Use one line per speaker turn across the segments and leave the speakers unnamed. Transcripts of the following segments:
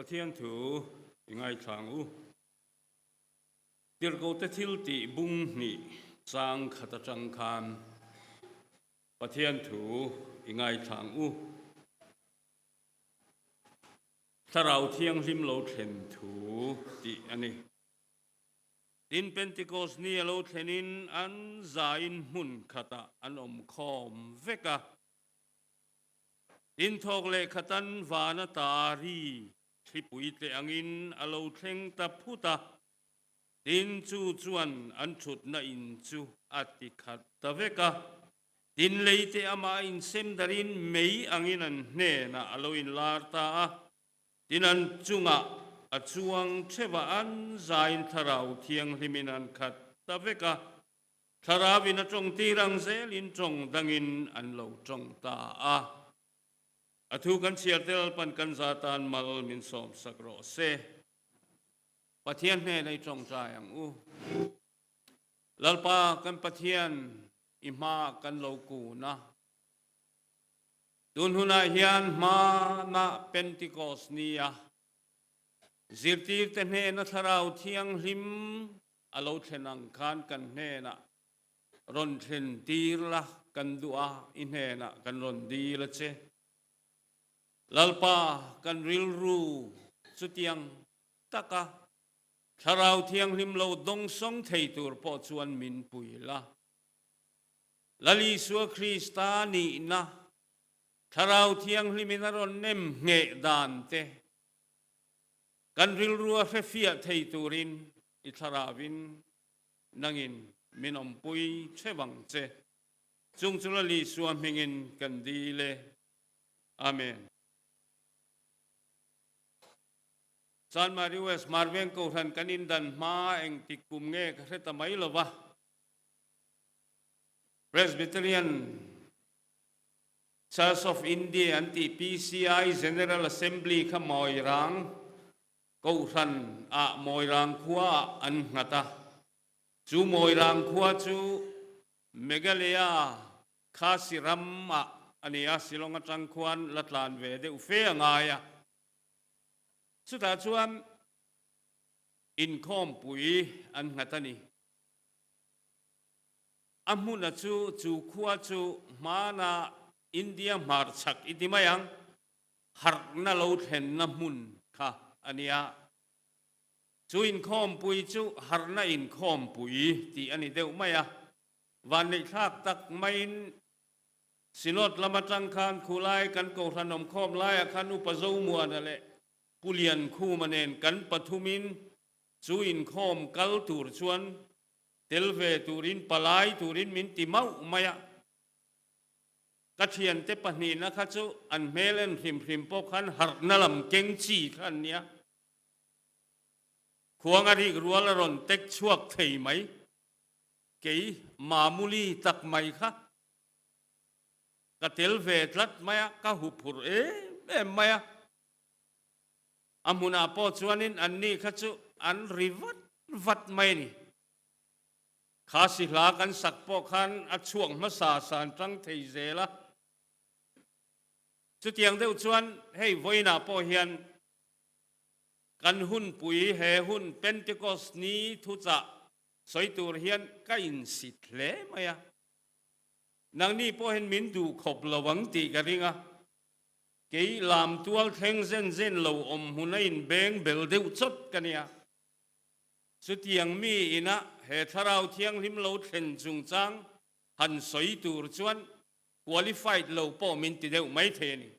ประเทศถูยังไงทางเดี๋ยวก็จะทิลติบุ้งนี่สร้างขัดจังคานประเทศถูยังไงทางถ้าเราเที่ยงริมเราเห็นถูติอันนี้ดินเป็นติโกสนี่เราเห็นินอันใจมุนขัดอันอมคอมเวกะดินทอกเลขตันวานตารีที่ปุยเตอังอินอโลเทงตาพุตาดินจูจวนอันชุดนาอินจูอติขัดตะเวกะดินเลยเตอามาอินเซมดารินเมยอังอินันเนนะอโลอินลาร์ตาดินันจุงะอจวงเชวะอันใจน์ทาราวเทียงริมินันขัดตะเวกะทาราวินจงตีรังเซลินจงดังอินอันโลจงตาอธุกันเชียร์เตลปันกันซาตานมัลมินสอมสักโรเซปะเทียนในจงใจอย่างลัลปากันปะเทียนอิมากันโลกูนะดุนหุนาฮิยันมานะเป็นติโกสเนียซิรตีเตเนนะทาราวเทียงริมอโลเทนังคานกันเนนะรอนเทนตีละกันดัวอินเนนะกันรอนดีละเจlalpa kan rilru sutiang taka tharau thiang lim lo dong song thei tur po chuan min pui la lali suwa kristani na tharau thiang limin aron nem nge dan te kan rilru a fefia thei turin I tharawin nangin minom pui chewang che chung chula li suwa mingin kan di le amen San Marius Marven ko han kanin dan ma eng tikum nge kaseta mai lova Presbyterian Church of India anti PCI General Assembly ka moirang ko han a moirang khua an ngata chu moirang khua chu Meghalaya Khasiram ania silonga changkhuan latlan ve de ufe angayaสุดท้ายชวนอินคอมปุยอันหัตนีอามุนจูขวาจูมานาอินเดียมาร์ชักอิติมายังฮาร์นาลูเห็นน้ำมุนค่ะอันนี้จูอินคอมปุยจูฮาร์นาอินคอมปุยที่อันนี้เดียวไม่วันนี้ทักตักไม่สินอดละมาจังคานคูไลกันโกธนมคอมไลคันอุปโซมัวนั่นแหละผู้เรียนคู่มันเองกันปฐุมินจูอินคอมกัลตูร์ชวนเทลเวตูรินปลายตูรินมินติมาอุมายะกัจเทียนเตปนีนะคะจูอันเมเลนพิมพิมพกันฮาร์นัลมเก่งจีขันเนี้ยขวงอริกรัวละรอนเต็กชวกเทยไหมเกยมามูลีตักไหมคะกัเทลเวตลัดไหมกะหุปุรไหมอามุนาพอชวนินอันนี้ข้าจูอันริวัดไม่นี่ข้าสิลากันสักพอคันอัดช่วงมาสาสารจังเทเจละจุดยังเดียวชวนให้ไว้นาพอเฮียนกันหุ่นปุ๋ยเฮหุ่นเป็นติโกสนี้ทุจะสวยตัวเฮียนก็อินสิทเล่ไหมนางนี่พอเห็นมินดูขบระวังตีกันริงเกี่ยลามตัวเทงเส้นเราหุ่นอินเบงเบลเดือดสดกันเนี่ยสุดยังมีอินะเหตุเราเที่ยงริมเราเทนจุงจังหันสวยตัวชวนคุริฟายเราพอมินติเดียวไม่เทนี่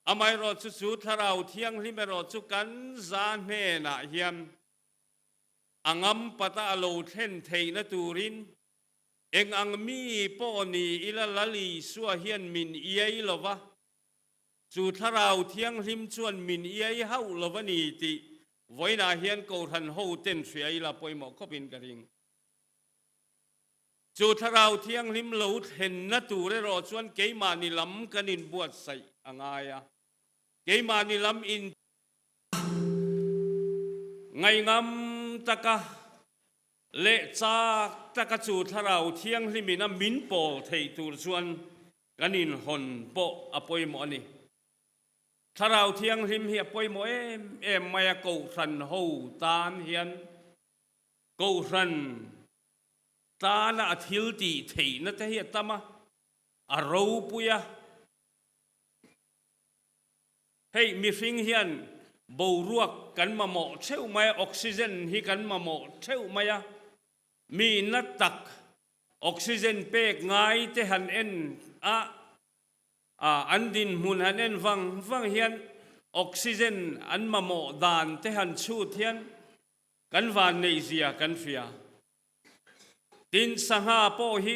อามายรอสุดเราเที่ยงริมรอสุกันจานเนน่ะเฮียมอังอัมปะตาเราเทนเทนตูรินเองอังมีปอนีอิลลลีสัวเฮียนมินเอียลวะจู่ถ้าเราเที่ยงริมชวนมินเอียเฮาลวนีติไว้นาเฮียนโกทันโฮเต้นเสียละปอยหมอกก็เป็นกระดิ่งจู่ถ้าเราเที่ยงริมเราเห็นนัตูเรรอชวนเกยมานิลำกันินบวชใส่อ่างายะเกยมานิลำอินไงงามตะกะเละจากตะกะจู่ถ้าเราเที่ยงริมินะมินโปเทตูชวนกันินหอนโปอปอยหมอนี่ ถ้าเราเที่ยงริมเหียปอยโมเอ็มมายากูรันหูตานเฮียนกูรันตานะอธิลตีถีนั่นเฮียตามะอรูปุยะเฮ้ยมีฟิงเฮียนบูรัวกันมาหมอเช่าไหมออกซิเจนที่กันมาหมอเช่าไหมมีนัดตักออกซิเจนเปกง่ายเตหันเอ็นอันดินมุนหันเอ็นฟังเฮียนออกซิเจนอันมาหมอดานเตหันชูเทียนกันวานในเซียกันเฟียดินสังหาโปฮิ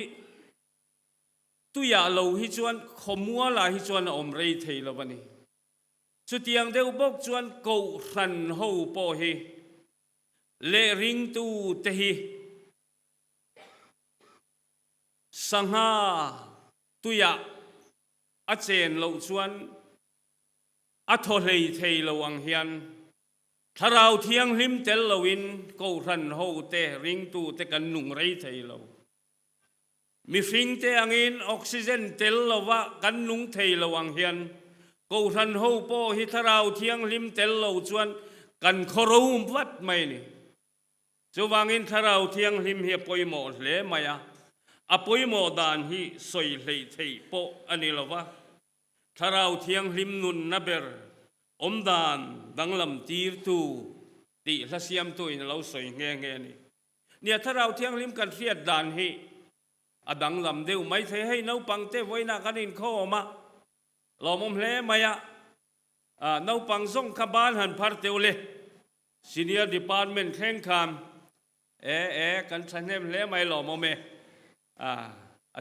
ตุยาโลฮิจวนขมัวลาฮิจวนอมเรยเทลวันนี้สุดยังเดียวบอกจวนกูรันหูโปฮิเลริงตูเตฮิสังหาตุยาอาเจนโลจวนอัทโเลเทลวังเฮียนถ้าเราเที่ยงริมเตลลวินกูรันหูเตริงตูเตกันนุงเรยเทลมีฟิงเตอังอินออกซิเจนเตลลวะกันนุงเทลวังเฮียนกูรันหูโปฮิทราวเที่ยงริมเตลโลจวนกันครูมวัดไม่นี่จูวังอินทราวเที่ยงริมเฮียปอยโมเลมายาอปอยโมดานฮิสวยเลยเทโปอันนี้ละวะทราวเที่ยงริมนุนนับเบอร์อมดานดังลำตีร์ตูตีละเสียมตัวอินเราสวยเงี้ยนี่เนี่ยทราวเที่ยงริมกันเสียดานฮิอดังลำเดียวไม่ใช่ให้น้าปังเตไว้นากันอินข้อมาลอมเลมายาน้าปังส่งขบานหันพาร์เตวเลซีเนียร์ดีพาร์ตเมนต์แข่งขันกันฉันเห็นเลไม่ลอมเม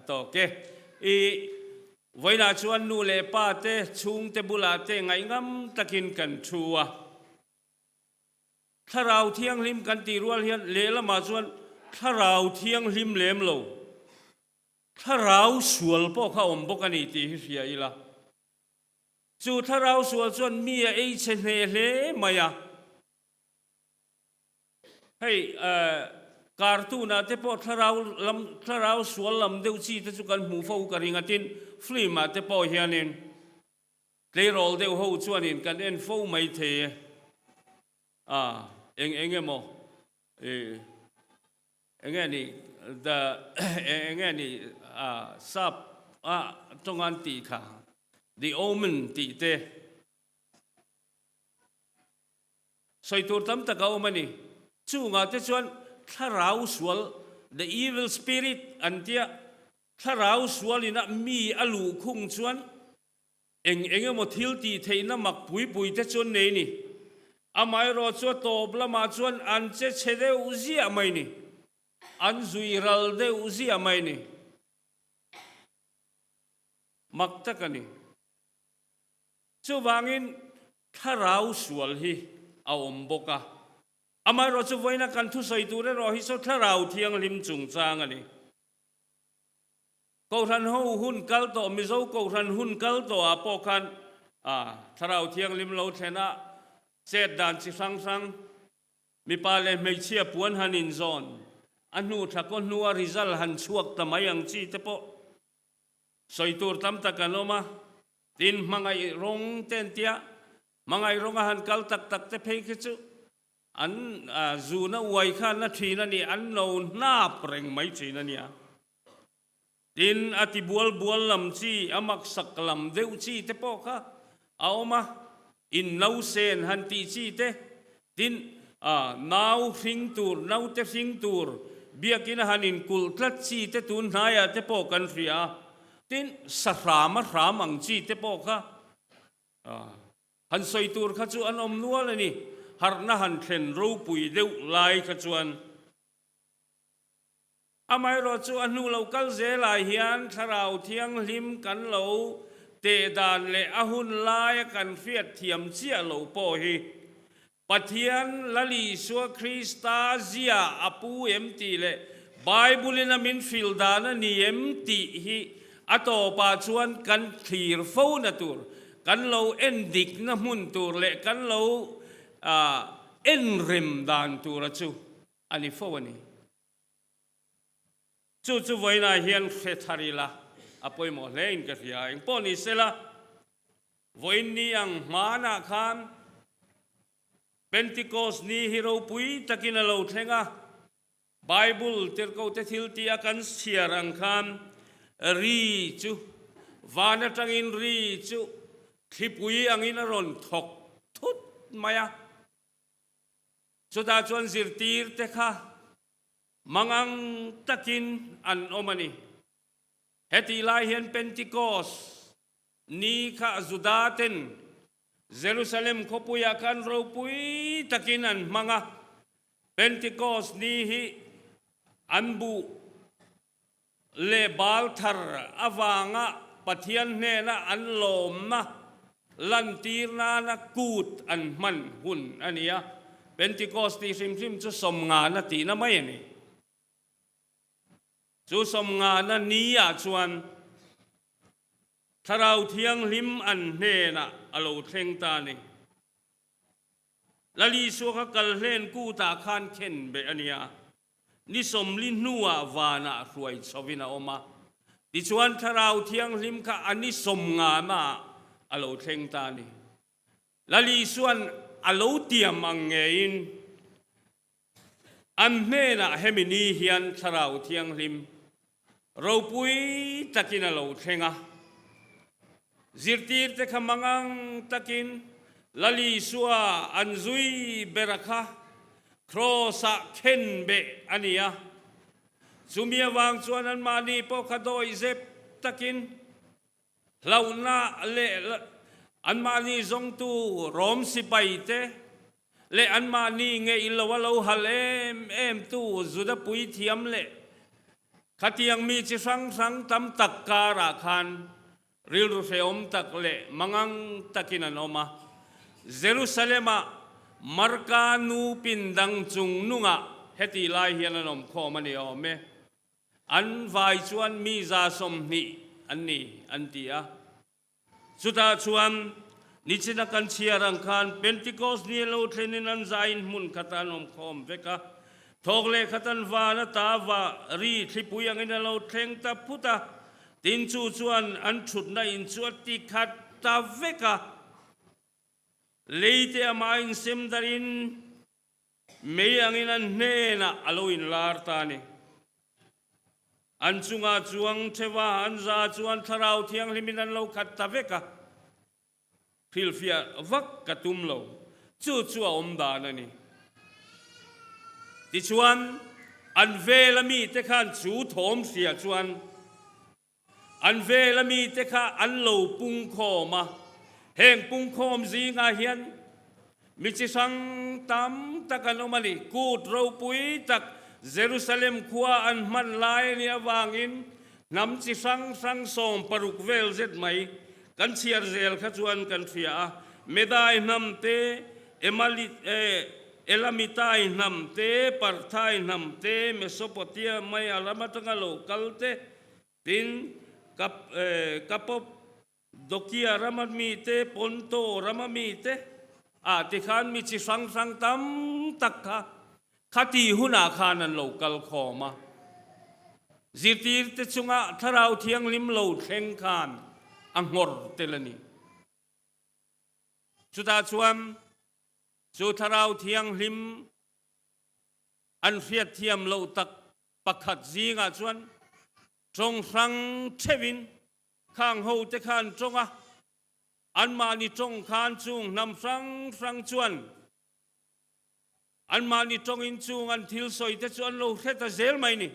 ต่อเกอีไว้นาชวนนูเลป้าเตชุงเตบุลาเตไงงั้มตะกินกันชัวถ้าเราเที่ยงริมกันตีรัวเฮียนเลละมาชวนถ้าเราเที่ยงริมเลมโลถ้าเราสวลพวกเขาอมบกันอีตีเสียอีละจู่ถ้าเราสวลชวนมีไอเชนเลมายาให้การ์ตูนอาเตปอถ้าเราสวลลำเดียวจีแต่จุกันหูฟ้ากันริงตินฟลีมาเตปอเฮียนินเกลโรลเดียวหูชวนินกันเอ็นฟ้าไม่เทเองโมเองนี่เองนี่ซับตรงอันตีค่ะ The Omen ตีเตสวยตัวตั้มตะกาอมันนี่จู่งาเตชวนถ้าเราสวล The Evil Spirit อันเดียถ้าเราสวลนี่นะมีอลูคุงชวนเองโมทิลตีเทน่ามักปุยเตชวนนี่อาไม่รอชวนโตบละมาชวนอันเจเชเดอุซีอาไม่นี่อันซุยรัลเดอุซีอาไม่นี่มักตะกันนี่จูวางอินถ้าเราสวลฮีเอาอมบกะอามาเราจะไว้นักการทุสัยตัวเราฮิโซถ้าเราเที่ยงริมจุงจางอันนี้กูทันหูหุ่นกัลโตมิโซกูทันหุ่นกัลโตอาปอกันถ้าเราเที่ยงริมเราเทนะเจดดานสิสังมีปาเลไม่เชี่ยปวนหันินซอนอันนู้ถ้าคนนัวริซัลหันชวกทำไมยังจีเตปอสวยตัวตั้มตะกันโนมาดินมังไงรงเต็นเตียมังไงรงอาหารกัลตักเตเพกิจูอันจูน่าวัยข้านาทีนั่นนี่อันเราหน้าเปล่งไม่จีนั่นเนี่ยดินอธิบัวลำจีอามักสักลำเดียวจีเตปอค่ะเอามาอินนาเซนหันตีจีเตดินนาวฟิงตูร์นาวเตฟิงตูร์เบียกินหันินกุลทัดจีเตตุนหายเตปอกันเฟียตินสระมาสามังจีเตปอค่ะหันสวยตัวข้าจวนอมนัวเลยนี่ฮาร์นาหันเทนรูปุยเดียวลายข้าจวนอาไม่รอจวนนูเรากัลเจลายเฮียนถ้าเราเที่ยงลิมกันเราเตดานเลอหุนลายกันเฟียดเทียมเจียเราโปฮีปะเทียนละลีสัวคริสตาเซียอปูเอ็มตีเลไบเบิลนามินฟิลดานะนี่เอ็มตีฮีอัตโตปาชวนกันขีร์ฟูนัตูร์กันเราเอ็นดิกนะมุนตูร์เละกันเราเอ็นริมดานตูร์จูอันนี้ฟูวันนี้จู่ไว้นาเฮียนเฟทาริลาอภัยหมดเลยอินกับยาอิงปอนิเซลา voin ni ang mana khan Pentecost ni hero pui takin alo thenga Bible ter ko te thil ti akan siarang khan ri chu vana tangin ri chu thipui angin ron thok thut maya chuta chuan zirtir te kha mangang takin an omani heti lai hian Pentecost ni kha zudaten Jerusalem khopuya kan ropui takin an manga Pentecost ni hi anbu le balthar awanga pathian ne na anlom na lantir na kut an man hun ania Pentecost ti sim chu som nga na ti na mai ni chu som nga na ni ya chuan tharau thiang lim an hne na alo thleng ta ni lali su kha kal hlen ku ta khan khen be ania ni som li nuwa wana ruai chawina oma ti chuan tharau thiang lim kha ani som nga ma alo thleng ta ni lali suan alo tiam angein an hne na hemini hian tharau thiang lim ropui takin alo thlenga zirtir te khamangang takin lali suwa anzui berakha krosa khen be ania sumia wang chuan an mani po khadoi zep takin launa le an mani zong tu rom sipai te le an mani nge ilawalo halem em tu zuda pui thiam le khatiang mi chi sang tam tak kara khan ril ru feom tak le mangang takin an oma Jerusalema marka nu pindang chung nunga heti lai hian anom khomani ome an vai chuan mi za som ni anni antia chuta chuan nichina kan chiarang khan Pentecost ni lo thlenin an zain mun khatanom khom veka thogle khatan wana ta wa ri thipuyang in lo thleng ta puta tin chu chuan an thut na in chuat ti khat ta veka leite amain sem darin meyangin an hena aloin lartani an chunga chuang thewa an za chuan tharau thiang limin an lo khat ta veka philfia vak katum lo chu om dan ani ti chuan an velami te khan chu thom sia chuan an velami te kha an lo pung khoma heng pung khom zinga hian mi chi sang tam takanomani kut ro pui tak Jerusalem khua an man lai ni awangin nam chi sang som paruk vel zet mai kan chiar zel kha chuan kan thia medai nam te elamitai nam te parthai nam te Mesopotamia mai alamatanga local te tin kapop dokia ramami te ponto ramami te ti khan mi chi sang tam takha khati huna khan an local khoma zirtir te chunga tharau thiang lim lo thleng khan angor telani chuta chuan chu tharau thiang lim an fiat thiam lo tak pakhat zinga chuan trong sang thevin khang ho te khan chonga an mani trong khan chung nam sang chuan an mani trong in chung an thil soi te chuan lo theta zel mai ni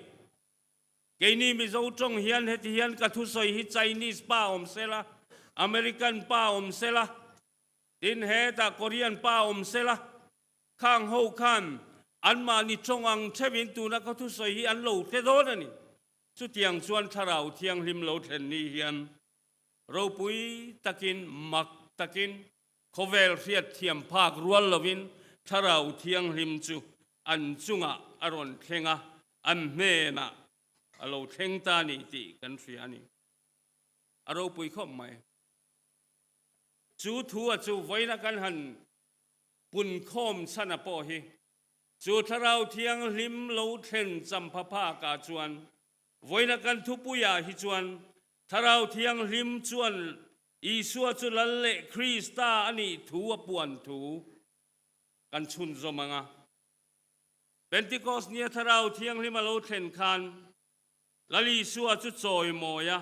keini mi zo trong hian heti hian ka thu soi hi Chinese pa om sela American pa om sela tin he ta Korean pa om sela khang ho khan an mani trong ang thevin tu na ka thu soi hi an lo the do na ni chu tiang chuan tharau thiang lim lo then ni hian ropui takin mak takin khovel riat thiam phak rual lovin tharau thiang lim chu an chunga aron thenga an hmena alo theng ta ni ti kan fiani aropui khom mai chu thu a chu voina kan han pun khom sana po hi chu tharau thiang lim lo then cham pha ka chuan voina kan thu puya hi chuan tharau thiang lim chuan อีสัวจุลันเละคริสตาอันนี้ถูปวนถูกันชุนจมังเป็นติโกสเนียทเราเที่ยงลิมาโลเทนคันลลีสัวจุจอยโมยะ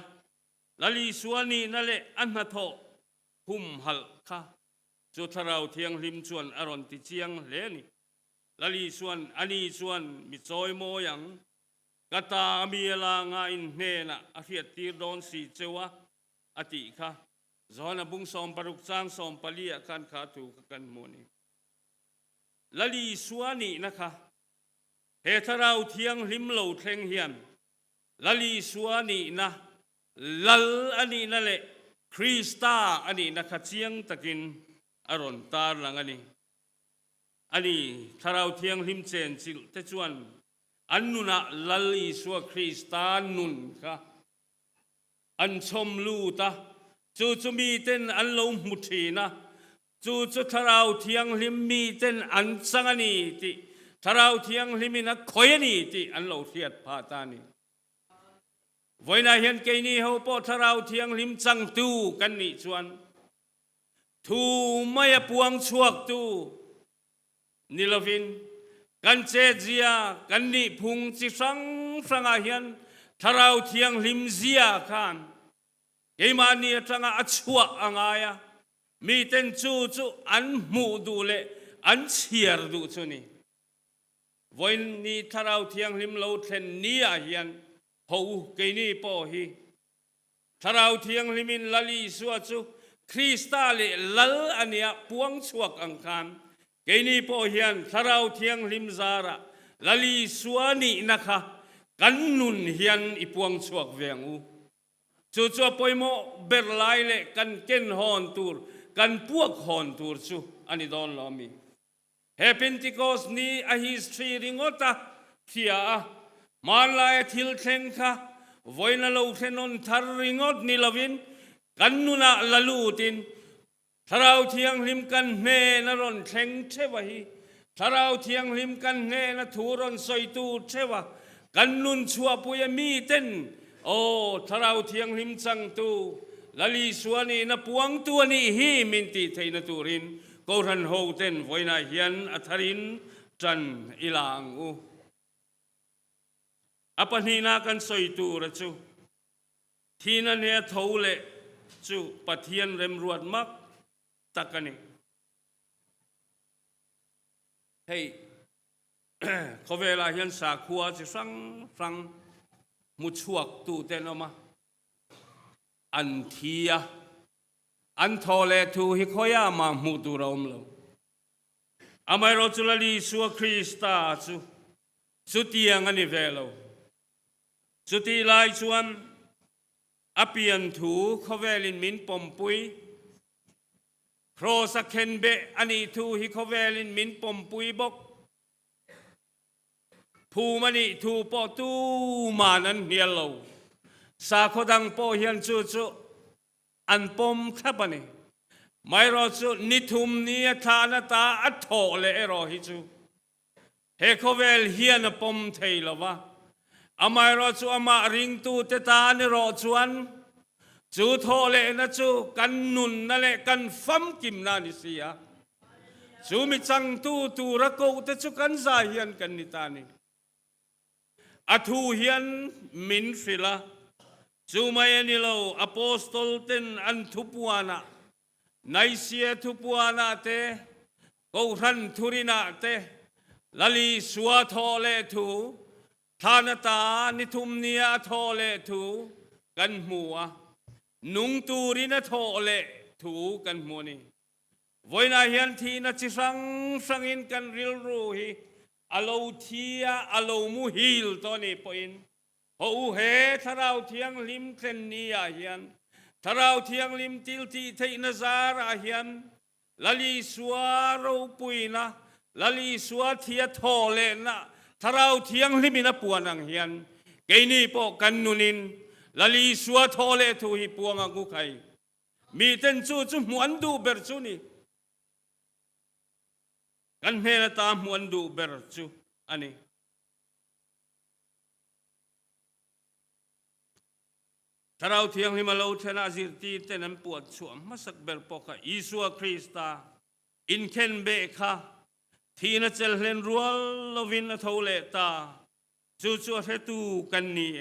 ลลีสัวนี่นั่นแหละอันนาโตหุมหัลค่ะจุทเราเที่ยงลิมชวนอรอนติเชียงเลนี่ลลีส่วนอันนี้ส่วนมิจอยโมยังกตามีลางอินเนนะอาเทียตีโดนสีเจวะอติค่ะจอนบุงสอมปรุกจางสอมปลียกันขาถูกกันโมนี่ลลีส่วนนี่นะคะเหตุเราเที่ยงลิมโลเทงเฮียนลลีส่วนนี่นะลลอันนี้นั่นแหละคริสตาอันนี้นะคะเชียงตะกินอรอนตาหลังอันนี้ถ้าเราเที่ยงลิมเจนสิแต่ชวนอันนุนะลลีสัวคริสตานุนค่ะอันชมลูตาจู่มีเต้นอันลงมุทีนะจู่ถ้าเราเที่ยงลิมมีเต้นอันสังนีติถ้าเราเที่ยงลิมินะคอยนี่ติอันเราเทียดพาตานี่วันนั้นเห็นเกนี่เขาพอถ้าเราเที่ยงลิมจังตูกันนี่ชวนทูไม่ปวงชวกตูนิลวินกันเจเจียกันนี่พุงจิสังสังอาเฮียนถ้าเราเที่ยงลิมเจียกันเกมานี่จังอาชัวอ่างายามีเต็นจู่อันมูดูเลอันเชียร์ดูชุนี่วันนี้ถ้าเราเที่ยงลิมเราเทนนี้อาเฮียนหูเกนี่ปอฮีถ้าเราเที่ยงลิมินลลีสัวจูคริสตาเลลลอันเนี้ยปวงชวกอังคารเกนี่ปอเฮียนถ้าเราเที่ยงลิมซาระลลีสัวนี่นะคะกันนุนเฮียนอีปวงชวกเวียงอูจู่ปอยโมเบรไลเลกันเกนฮอนตูร์กันพวกฮอนตูร์จูอันนี้โดนล้อมีเฮปินติโกสนี่อาฮิสทรีริงอตาเทียมาลายทิลเทงค่ะวันนั้นเราเทนนทาริงอตนิลวินกันนุนะลลูตินถ้าเราเที่ยงลิมกันเนนรอนเทงเทวะฮีถ้าเราเที่ยงลิมกันเนนทูรอนสอยตูเทวะกันนุนชัวปุยมีเต้นโอ้ถ้าเราเที่ยงลิมจังตูลลีสวนีนะปวงตัวนี้ฮีมินติเทนตูรินก็ทันโฮเต้นวันนั้นเฮียนอัธรินจันอิลางอูอปนีนากันสอยตูระจูที่นั่นเนี่ยทาวเลจูปะเทียนเร็มรวดมักตักกันนี่เฮ้ยเขาเวลาเห็นสาขัวจะฟังมุชวกตูเต้นออกมาอันเทียอันทอเลทูฮิคอยามามุตุรอมโลอามายโรจุลลีสัวคริสตาจูสุตียงอันนี้เวลาสุตีลายชวนอภิยันทูเขาเวลินมินปมปุยโครสักเคนเบอันนี้ทูฮิเขาเวลินมินปมปุยบกภูมันนี่ทูปอตูมานันเฮียโลสาขดังปอเฮียนจู่อันปมทับนี่ไม่รอจู่นิทุมนี้ทานตาอัทโถเลรอฮิจูเฮเขาเวลเฮียนปมเทลวะอามายรอจูอามาริงตูเตตาเนรอจวนจูโทเลนะจูกันนุนนั่นแหละกันฟัมกิมนานิเสียจูมิจังตูระโกเตจูกันซาเฮียนกันนิตานีอทูเฮียนมินฟิลาจูมาเอนิโลอโปสตอลเตนอันทุปวานาไนเซียทุปวานาเตโกรันทุรินาเตลลีสัวโทเลทูทานตานิทุมเนียโทเลทูกันมัวนุงตูรินโทเลทูกันมัวนี่วันนั้นเห็นที่นัดสังอินกันริลรูฮีอโลเทียอโลมูฮิลตัวนี้ปอินโอ้เฮถ้าเราเที่ยงลิมเซนนีอาเฮียนถ้าเราเที่ยงลิมติลที่เทนซาร์อาเฮียนลลีสัวรูปุยนะลลีสัวเทียโทเลนะถ้าเราเที่ยงลิมินะปวนังเฮียนเกนี่ปอกันนุนินลลีสัวโทเลทูฮิปวงกุไคมีเต้นจู่มวนดูเบอร์จูนี่กันเฮลตามมวนดูเบอร์จูอันนี้ ถ้าเราเทียงหิมาโลเทนาจิรตีเตนันปวดสวมมาสักเบลปอกะอิสุคริสตาอินเคนเบคะทีนัจเจลเลนรัวลวินทาวเลตาจู่ๆเฮตูกันนี่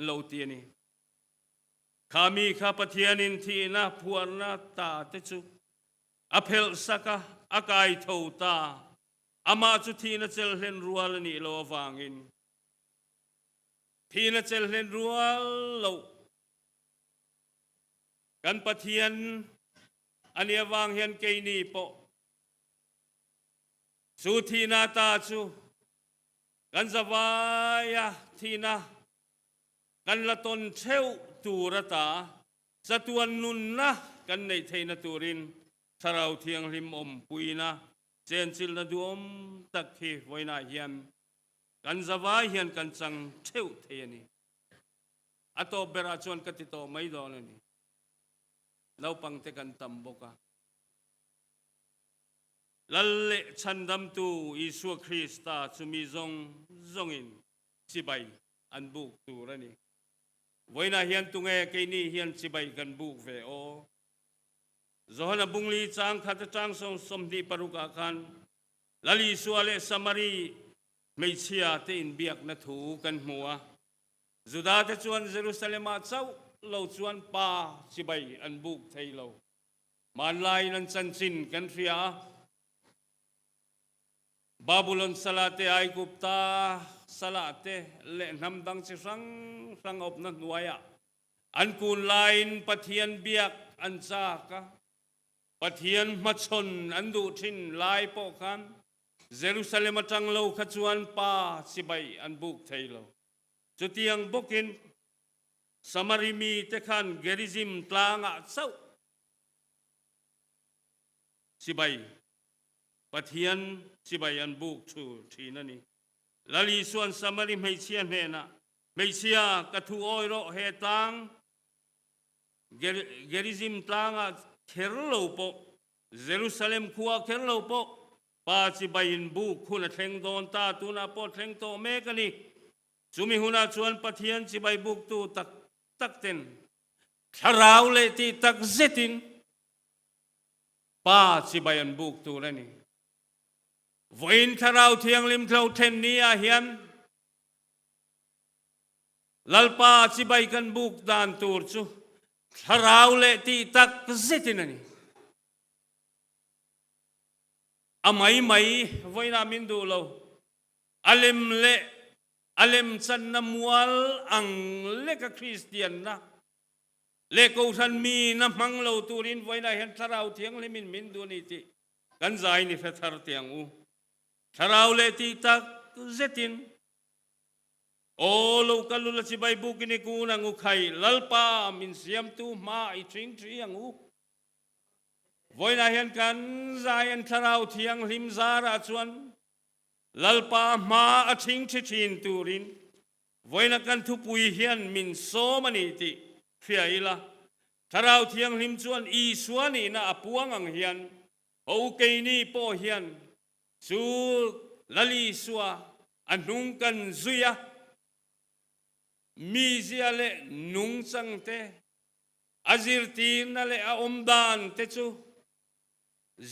โลตีนี่ขามีข้าปเทียนินทีน่าพวนน่าตาเตจุอเพลสักอากายทาวตาอามาจุทีนัจเจลเลนรัวลนี่โลวางินทีนัจเจลเลนรัวโลกันปเทียนอันเยวางเฮียนเกนีโปสุทีนาตาจูกันสบายทีนากันละตนเชวตูระตาสตวนนุนนะกันในเทนตูรินทาราวเทียงริมอมปุยนะเจนซิลนดวมตักเฮไว้นาเฮียนกันสบายเฮียนกันจังเชวเทนีอัตโตเบราชวนกติโตไม่ดอนนี่เราปังเตกันตัมบกะลัลเลชันดัมตูอิสุคริสตาจุมีซงอินสิบายอันบุกตูระนี่วันน่ะเฮียนตุงเกนี่เฮียนสิบายกันบุกเวโอจอห์นบุงลีจางขัดจางส่งสมดีปรุกากันลลีสัวเลสมารีไม่เชียเตอินเบียกนัทูกันหัวจุดาเตจวนเยรูซาเล็มเจ้าเราจวนป่าสิบายอันบุกไทยเรามาลายนันจันจินกันเฟียบาบูลอนสลาเตไอกุปตาสลาเตเลนำดังสิสังอบนันวายอันกูลายนปะเทียนเบียกอันจากะปะเทียนมัชนอันดูทินลายปอกันเยรูซาเล็มจังเราขจวนป่าสิบายอันบุกไทยเราจุดยังบุกินสมาริมีเตขันเกริซิมตลางะเศร้าสิบายปะเทียนสิบายันบุกชูทีนั่นนี่ลลีส่วนสมาริไม่เชียเนนะไม่เชียกระทูโอยโรเฮตังเกริซิมตังอะเครโลโปเยรูซาเล็มคัวเครโลโปปาสิบายันบุกคุณเทงโดนตาตุนาโปเทงโตเมกันีจุมิหุนาชวนปะเทียนสิบายบุกตูตักเต็นคาราวเลติตักเซตินปาสิบายันบุกตูแล้วนี่วินทาราวเทียงลิมเทาเทนนีอาเฮียนลัลปาสิบายกันบุกดานตูร์จูทาราวเลติตักเซตินันนี่อาไม่วินามินดูโลอัลเลมสันนมวลอังเลกคริสเตียนนะเลกูทันมีน้ำมังโลตูรินวินาเห็นทาราวเทียงลิมินดูนี่ติกันใจนี่เฟทาร์เตียงอูทาราวเลติตักเซตินโอโลกัลลุลสิบายบุกินิกูนังอุไข่ลัลปามินเสียมตูมาอิทริงทรียังอูวันนั้นเห็นกันใจอันทาราวเทียงลิมซาราชวนลัลปามาอทิงทิทินตูรินวันนั้นกันทุปุยเฮียนมินโซมันอิติเฟียอิละทาราวเทียงลิมชวนอีสวนีน่าปวงอังเฮียนโอเกนี่โปเฮียนสูลลีสัวอันนุงกันซุยมีเสียเลนุงสังเตอาจิรตีนเลอาอมดานเตจู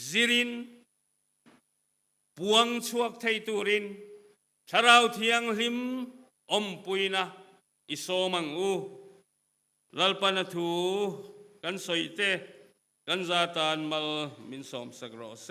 จิรินปวงชวกไทตูรินทาราวเทียงลิมอมปุยนะอิโซมังอูลัลปนทูกันสอยเตกันซาตานมัลมินสอมสักรอเซ